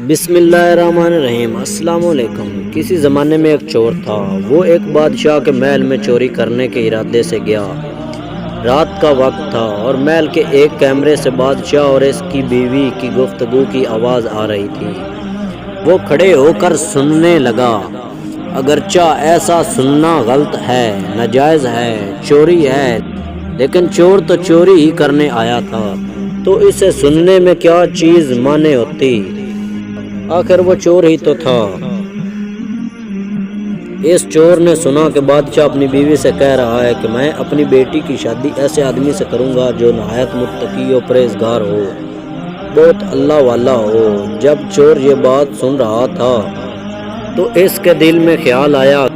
بسم اللہ الرحمن الرحیم۔ السلام علیکم۔ کسی زمانے میں ایک چور تھا۔ وہ ایک بادشاہ کے محل میں چوری کرنے کے ارادے سے گیا۔ رات کا وقت تھا اور محل کے ایک کیمرے سے بادشاہ اور اس کی بیوی کی گفتگو کی آواز آ رہی تھی۔ وہ کھڑے ہو کر سننے لگا۔ اگرچہ ایسا سننا غلط ہے، ناجائز ہے، چوری ہے، لیکن چور تو چوری ہی کرنے آیا تھا، تو اسے سننے میں کیا چیز مانے ہوتی؟ آخر وہ چور ہی تو تھا۔ اس چور نے سنا کہ بادشاہ اپنی بیوی سے کہہ رہا ہے کہ میں اپنی بیٹی کی شادی ایسے آدمی سے کروں گا جو نہایت متقی و پرہیزگار ہو، بہت اللہ والا ہو۔ جب چور یہ بات سن رہا تھا تو اس کے دل میں خیال آیا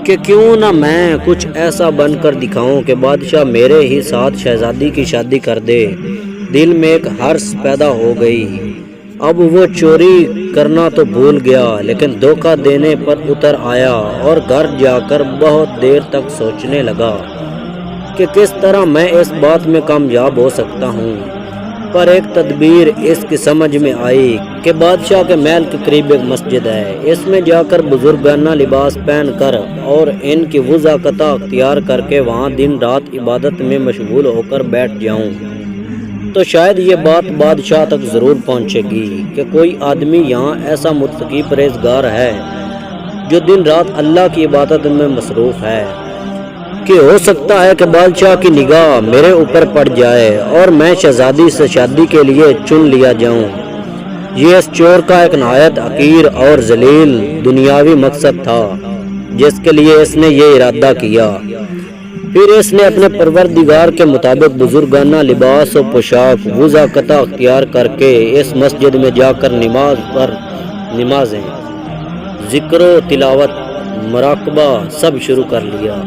کہ کیوں نہ میں کچھ ایسا بن کر دکھاؤں کہ بادشاہ میرے ہی ساتھ شہزادی کی شادی کر دے۔ دل میں ایک ہرس پیدا ہو گئی۔ اب وہ چوری کرنا تو بھول گیا، لیکن دھوکہ دینے پر اتر آیا اور گھر جا کر بہت دیر تک سوچنے لگا کہ کس طرح میں اس بات میں کامیاب ہو سکتا ہوں۔ پر ایک تدبیر اس کی سمجھ میں آئی کہ بادشاہ کے محل کے قریب ایک مسجد ہے، اس میں جا کر بزرگانہ لباس پہن کر اور ان کی وضاحت اختیار کر کے وہاں دن رات عبادت میں مشغول ہو کر بیٹھ جاؤں تو شاید یہ بات بادشاہ تک ضرور پہنچے گی کہ کوئی آدمی یہاں ایسا متقی پرہیزگار ہے جو دن رات اللہ کی عبادت میں مصروف ہے کہ ہو سکتا ہے کہ بادشاہ کی نگاہ میرے اوپر پڑ جائے اور میں شہزادی سے شادی کے لیے چن لیا جاؤں۔ یہ اس چور کا ایک نہایت حقیر اور ذلیل دنیاوی مقصد تھا جس کے لیے اس نے یہ ارادہ کیا۔ پھر اس نے اپنے پروردگار کے مطابق بزرگانہ لباس و پوشاک وضاحت اختیار کر کے اس مسجد میں جا کر نمازیں، ذکر و تلاوت، مراقبہ سب شروع کر لیا۔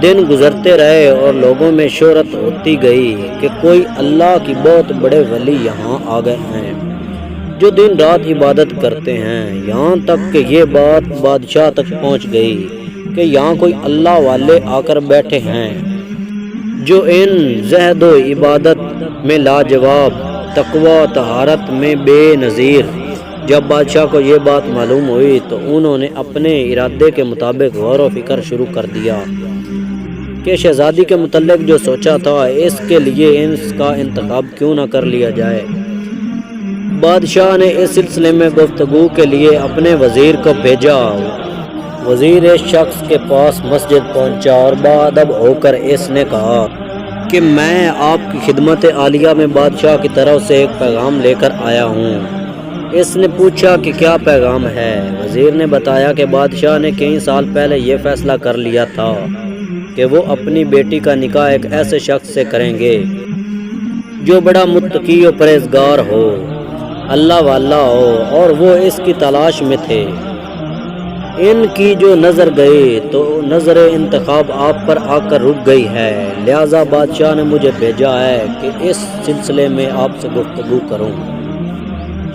دن گزرتے رہے اور لوگوں میں شہرت ہوتی گئی کہ کوئی اللہ کی بہت بڑے ولی یہاں آ گئے ہیں جو دن رات عبادت کرتے ہیں۔ یہاں تک کہ یہ بات بادشاہ تک پہنچ گئی کہ یہاں کوئی اللہ والے آ کر بیٹھے ہیں جو ان زہد و عبادت میں لاجواب، تقوی و طہارت میں بے نظیر۔ جب بادشاہ کو یہ بات معلوم ہوئی تو انہوں نے اپنے ارادے کے مطابق غور و فکر شروع کر دیا کہ شہزادی کے متعلق جو سوچا تھا اس کے لیے اس کا انتخاب کیوں نہ کر لیا جائے۔ بادشاہ نے اس سلسلے میں گفتگو کے لیے اپنے وزیر کو بھیجا۔ وزیر اس شخص کے پاس مسجد پہنچا اور باادب ہو کر اس نے کہا کہ میں آپ کی خدمت عالیہ میں بادشاہ کی طرف سے ایک پیغام لے کر آیا ہوں۔ اس نے پوچھا کہ کیا پیغام ہے۔ وزیر نے بتایا کہ بادشاہ نے کئی سال پہلے یہ فیصلہ کر لیا تھا کہ وہ اپنی بیٹی کا نکاح ایک ایسے شخص سے کریں گے جو بڑا متقی و پرہیزگار ہو، اللہ والا ہو، اور وہ اس کی تلاش میں تھے۔ ان کی جو نظر گئی تو نظر انتخاب آپ پر آ کر رک گئی ہے، لہذا بادشاہ نے مجھے بھیجا ہے کہ اس سلسلے میں آپ سے گفتگو کروں۔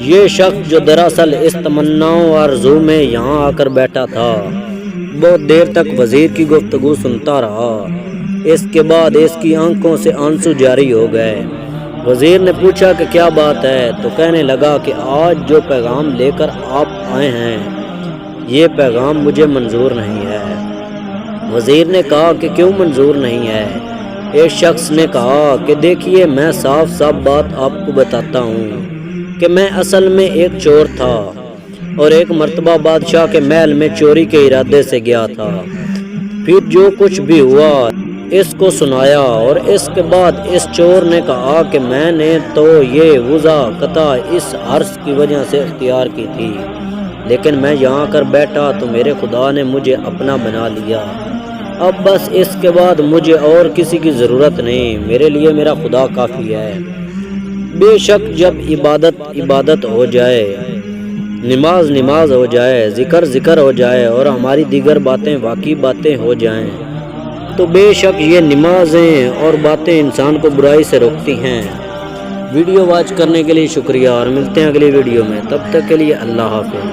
یہ شخص جو دراصل اس تمنا و آرزو میں یہاں آ کر بیٹھا تھا بہت دیر تک وزیر کی گفتگو سنتا رہا۔ اس کے بعد اس کی آنکھوں سے آنسو جاری ہو گئے۔ وزیر نے پوچھا کہ کیا بات ہے تو کہنے لگا کہ آج جو پیغام لے کر آپ آئے ہیں یہ پیغام مجھے منظور نہیں ہے۔ وزیر نے کہا کہ کیوں منظور نہیں ہے؟ ایک شخص نے کہا کہ دیکھیے میں صاف صاف بات آپ کو بتاتا ہوں کہ میں اصل میں ایک چور تھا اور ایک مرتبہ بادشاہ کے محل میں چوری کے ارادے سے گیا تھا۔ پھر جو کچھ بھی ہوا اس کو سنایا اور اس کے بعد اس چور نے کہا کہ میں نے تو یہ وضاحت اس عرض کی وجہ سے اختیار کی تھی، لیکن میں یہاں کر بیٹھا تو میرے خدا نے مجھے اپنا بنا لیا۔ اب بس اس کے بعد مجھے اور کسی کی ضرورت نہیں، میرے لیے میرا خدا کافی ہے۔ بے شک جب عبادت ہو جائے، نماز ہو جائے، ذکر ہو جائے اور ہماری دیگر باتیں واقعی باتیں ہو جائیں تو بے شک یہ نمازیں اور باتیں انسان کو برائی سے روکتی ہیں۔ ویڈیو واچ کرنے کے لیے شکریہ اور ملتے ہیں اگلی ویڈیو میں، تب تک کے لیے اللہ حافظ۔